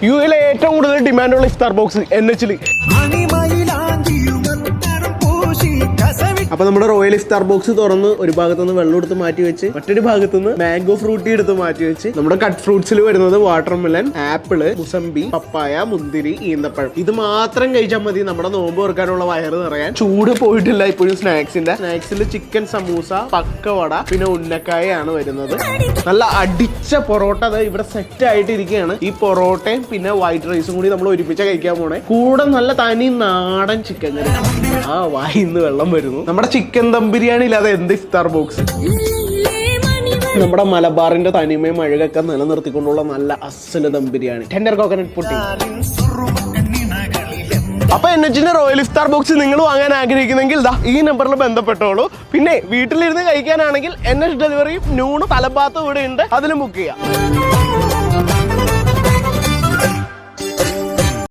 യുഎയിലെ ഏറ്റവും കൂടുതൽ ഡിമാൻഡുള്ള ഇഫ്താർ ബോക്സ് NH-ൽ. അപ്പൊ നമ്മുടെ റോയൽ ഇഫ്താർ ബോക്സ് തുറന്ന് ഒരു ഭാഗത്തുനിന്ന് വെള്ളം എടുത്ത് മാറ്റി വെച്ച് മറ്റൊരു ഭാഗത്തുനിന്ന് മാംഗോ ഫ്രൂട്ടി എടുത്ത് മാറ്റി വെച്ച് നമ്മുടെ കട്ട് ഫ്രൂട്ട്സിൽ വരുന്നത് വാട്ടർമെലൻ, ആപ്പിള്, മുസംബി, പപ്പായ, മുന്തിരി, ഈന്തപ്പഴം. ഇത് മാത്രം കഴിച്ചാൽ മതി നമ്മുടെ നോമ്പ് തുറക്കാനുള്ള വയറ് നിറയാൻ. ചൂട് പോയിട്ടില്ല ഇപ്പോഴും. സ്നാക്സിൽ ചിക്കൻ സമൂസ, പക്കവട, പിന്നെ ഉന്നക്കായാണ് വരുന്നത്. നല്ല അടിച്ച പൊറോട്ട ഇവിടെ സെറ്റ് ആയിട്ട് ഇരിക്കുകയാണ്. ഈ പൊറോട്ടയും പിന്നെ വൈറ്റ് റൈസും കൂടി നമ്മൾ ഒരുമിച്ച് കഴിക്കാൻ പോണേ. കൂടെ നല്ല തനി നാടൻ ചിക്കൻ കറി. ആ വായിന്ന് വെള്ളം വരുന്നു. നമ്മുടെ ചിക്കൻ ദം ബിരിയാണി ഇല്ലാതെ എന്ത് ഇഫ്താർ ബോക്സ്? നമ്മുടെ മലബാറിന്റെ തനിമയും അഴകൊക്കെ നിലനിർത്തിക്കൊണ്ടുള്ള നല്ല അസല് ദം ബിരിയാണി, ടെൻഡർ കോക്കനട്ട് പുട്ടി. അപ്പൊ NH-ന്റെ റോയൽ ഇഫ്താർ ബോക്സ് നിങ്ങൾ വാങ്ങാൻ ആഗ്രഹിക്കുന്നെങ്കിൽ ഈ നമ്പറിൽ ബന്ധപ്പെട്ടോളൂ. പിന്നെ വീട്ടിലിരുന്ന് കഴിക്കാനാണെങ്കിൽ NH ഡെലിവറിയും നൂണ് തലഭാത്തും ഇവിടെ ഉണ്ട്, അതിലും ബുക്ക് ചെയ്യാം.